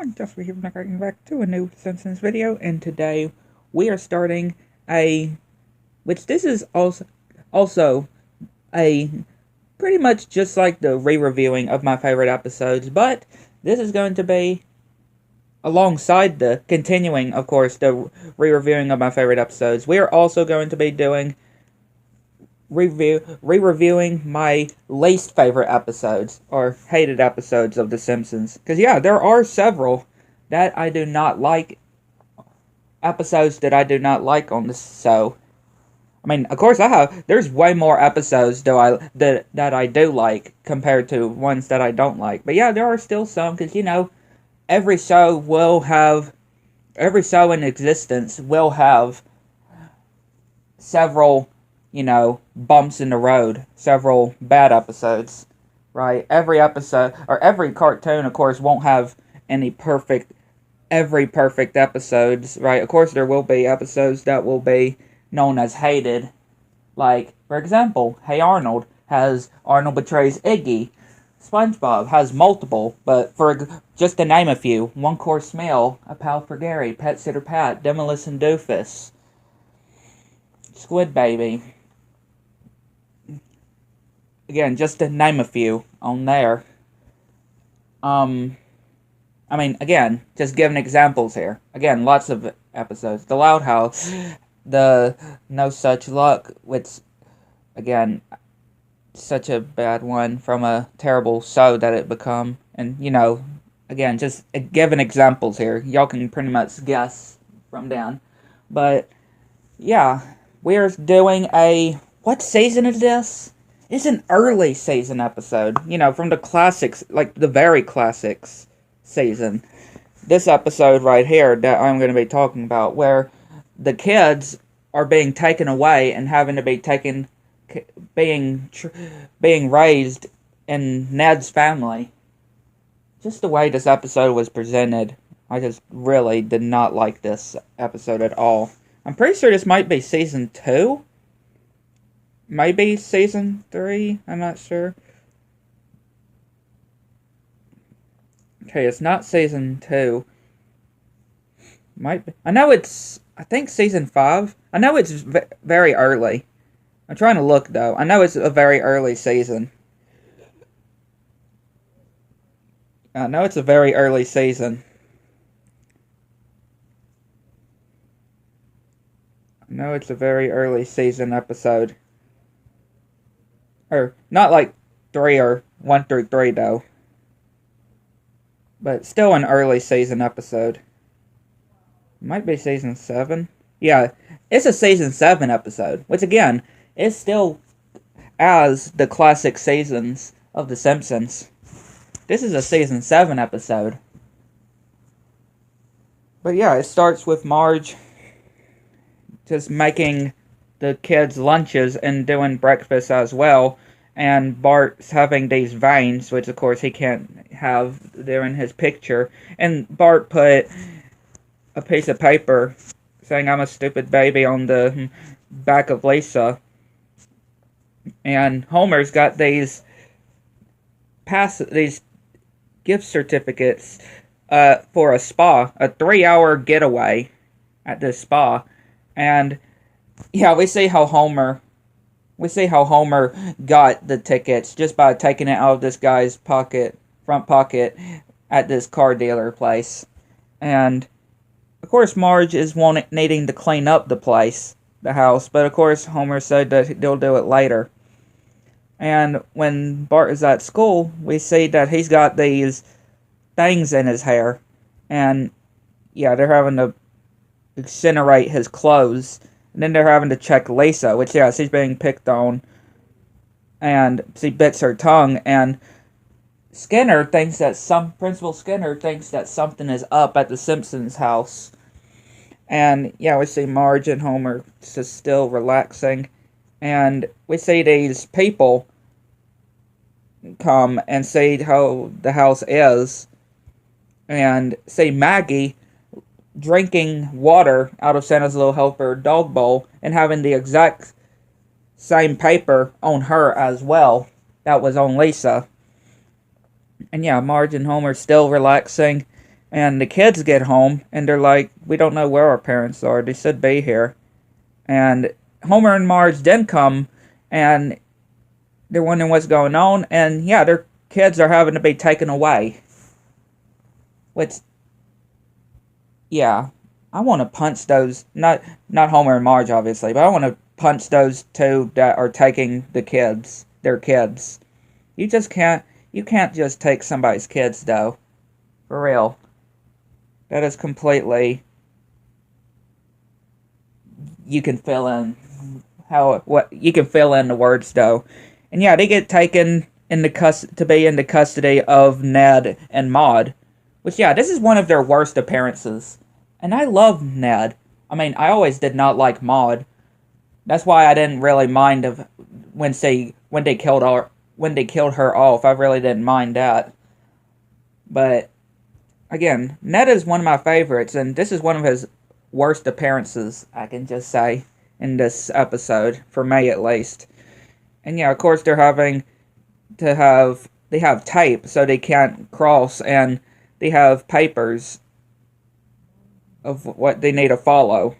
everyone, just for here getting back to a new Simpsons video, and today we are starting a, which this is also a pretty much just like the re-reviewing of my favorite episodes, but this is going to be alongside the continuing, of course, the re-reviewing of my favorite episodes. We are also going to be doing re-reviewing my least favorite episodes or hated episodes of The Simpsons. Because yeah, there are several that I do not like, episodes that I do not like on the show. I mean, of course, there's way more episodes that I do like compared to ones that I don't like. But yeah, there are still some because every show will have every show in existence will have several, bumps in the road, several bad episodes, right? Every episode, or every cartoon, of course, won't have every perfect episodes, right? Of course, there will be episodes that will be known as hated. Like, for example, Hey Arnold has Arnold betrays Iggy. SpongeBob has multiple, but for just to name a few, One Course Meal, A Pal for Gary, Pet Sitter Pat, Demolition Doofus, Squid Baby. Again, just to name a few on there. I mean, again, just giving examples here. Again, lots of episodes. The Loud House, the No Such Luck, which, again, such a bad one from a terrible show that it become. And, again, just giving examples here. Y'all can pretty much guess from down. But, yeah, we're doing what season is this? It's an early season episode. From the classics, like the very classics season. This episode right here that I'm going to be talking about, where the kids are being taken away and having to be being raised in Ned's family. Just the way this episode was presented, I just really did not like this episode at all. I'm pretty sure this might be season 2. Maybe season 3, I'm not sure. Okay, it's not season 2. Might be. I think season 5. I know it's very early. I'm trying to look, though. I know it's a very early season. I know it's a very early season. I know it's a very early season episode. Or, not like 3 or 1 through 3, though. But still an early season episode. Might be season 7. Yeah, it's a season 7 episode. Which, again, is still as the classic seasons of The Simpsons. This is a season 7 episode. But yeah, it starts with Marge just making the kids lunches and doing breakfast as well. And Bart's having these veins, which of course he can't have there in his picture. And Bart put a piece of paper saying I'm a stupid baby on the back of Lisa. And Homer's got these gift certificates for a spa, a 3-hour getaway at this spa. And yeah, we see how Homer got the tickets just by taking it out of this guy's front pocket at this car dealer place. And of course Marge is needing to clean up the house, but of course Homer said that they'll do it later. And when Bart is at school, we see that he's got these things in his hair. And yeah, they're having to incinerate his clothes. And then they're having to check Lisa, which, yeah, she's being picked on. And she bits her tongue. And Principal Skinner thinks that something is up at the Simpsons house. And yeah, we see Marge and Homer just still relaxing. And we see these people come and see how the house is. And see Maggie drinking water out of Santa's Little Helper dog bowl and having the exact same paper on her as well that was on Lisa. And yeah, Marge and Homer still relaxing. And the kids get home, and they're like, we don't know where our parents are. They should be here. And Homer and Marge then come, and they're wondering what's going on. And yeah, their kids are having to be taken away. Which, yeah, I want to punch those, not Homer and Marge, obviously, but I want to punch those two that are taking their kids. You can't just take somebody's kids, though. For real. That is completely, you can fill in you can fill in the words, though. And yeah, they get taken to be in the custody of Ned and Maude. Which, yeah, this is one of their worst appearances. And I love Ned. I mean, I always did not like Maude. That's why I didn't really mind when they killed her off. I really didn't mind that. But again, Ned is one of my favorites, and this is one of his worst appearances, I can just say, in this episode, for me at least. And yeah, of course they have tape so they can't cross, and they have papers of what they need to follow.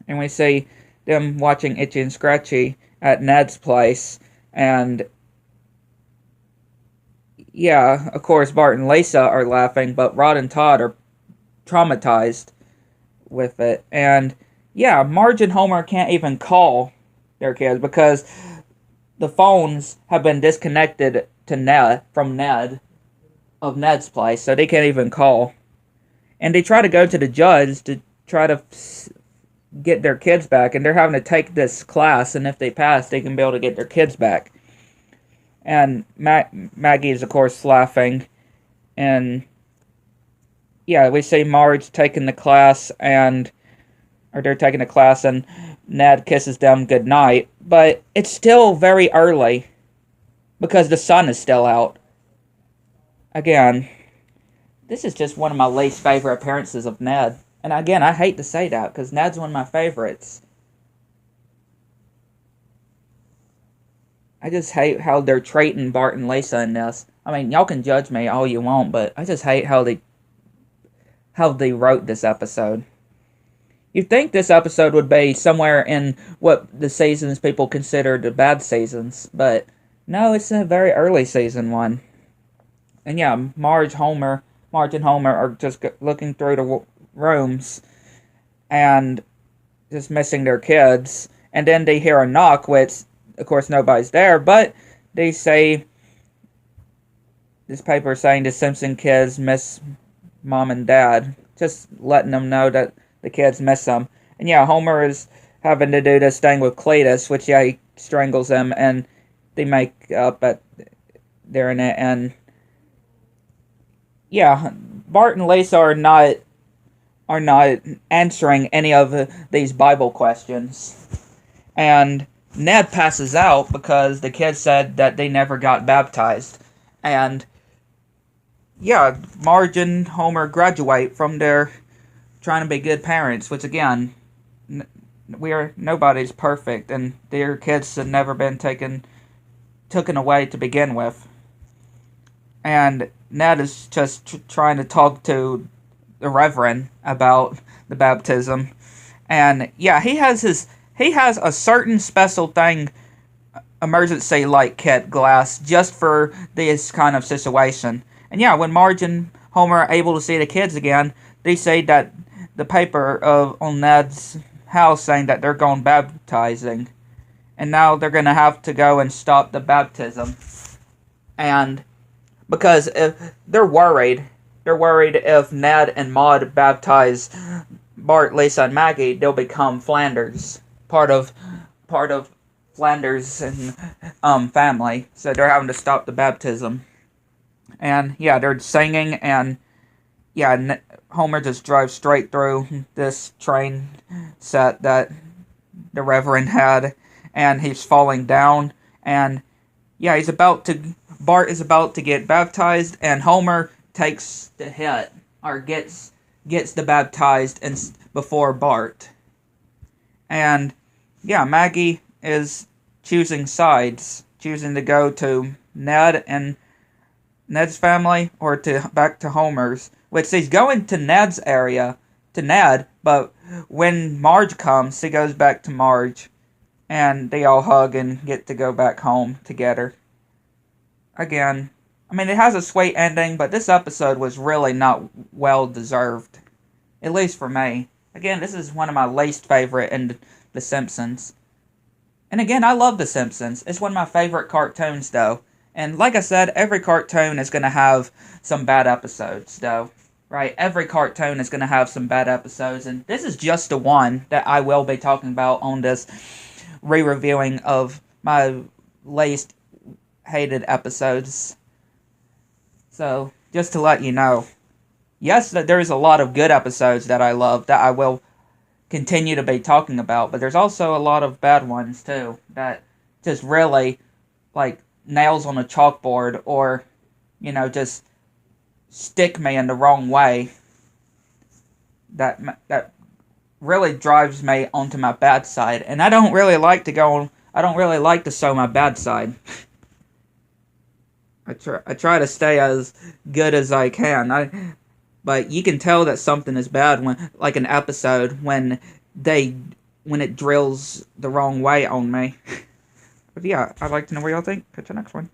And we see them watching Itchy and Scratchy at Ned's place, and yeah, of course Bart and Lisa are laughing, but Rod and Todd are traumatized with it. And yeah, Marge and Homer can't even call their kids because the phones have been disconnected from Ned of Ned's place, so they can't even call. And they try to go to the judge to try to get their kids back, and they're having to take this class, and if they pass, they can be able to get their kids back. And Maggie is, of course, laughing. And yeah, we see Marge taking the class, and Ned kisses them goodnight. But it's still very early because the sun is still out. Again, this is just one of my least favorite appearances of Ned. And again, I hate to say that because Ned's one of my favorites. I just hate how they're treating Bart and Lisa in this. I mean, y'all can judge me all you want, but I just hate how they wrote this episode. You'd think this episode would be somewhere in what the seasons people consider the bad seasons, but no, it's a very early season one. And yeah, Marge and Homer are just looking through the rooms and just missing their kids. And then they hear a knock, which, of course, nobody's there, but they say, this paper is saying the Simpson kids miss Mom and Dad, just letting them know that the kids miss them. And yeah, Homer is having to do this thing with Cletus, which, yeah, he strangles him, and they make up during it. And yeah, Bart and Lisa are not answering any of these Bible questions. And Ned passes out because the kids said that they never got baptized. And yeah, Marge and Homer graduate from their trying to be good parents, which again, nobody's perfect, and their kids have never been taken away to begin with. And Ned is just trying to talk to the Reverend about the baptism. And yeah, he has a certain special thing, emergency light kit glass, just for this kind of situation. And yeah, when Marge and Homer are able to see the kids again, they say that the paper on Ned's house saying that they're going baptizing. And now they're going to have to go and stop the baptism. And because if they're worried if Ned and Maude baptize Bart, Lisa, and Maggie, they'll become Flanders, part of Flanders and family. So they're having to stop the baptism. And yeah, they're singing, and yeah, Homer just drives straight through this train set that the Reverend had, and he's falling down, and yeah, Bart is about to get baptized, and Homer takes the hit, or gets the baptized before Bart. And yeah, Maggie is choosing sides, choosing to go to Ned and Ned's family or to back to Homer's, which he's going to Ned's area, to Ned, but when Marge comes, he goes back to Marge, and they all hug and get to go back home together. Again, I mean, it has a sweet ending, but this episode was really not well deserved. At least for me. Again, this is one of my least favorite in The Simpsons. And again, I love The Simpsons. It's one of my favorite cartoons, though. And like I said, every cartoon is going to have some bad episodes, though. Right? Every cartoon is going to have some bad episodes. And this is just the one that I will be talking about on this re-reviewing of my least hated episodes. So, just to let you know. Yes, there's a lot of good episodes that I love that I will continue to be talking about, but there's also a lot of bad ones too that just really like nails on a chalkboard or just stick me in the wrong way that really drives me onto my bad side, and I don't really like to show my bad side. I try to stay as good as I can. But you can tell that something is bad when, like an episode, when it drills the wrong way on me. But yeah, I'd like to know what y'all think. Catch you next one.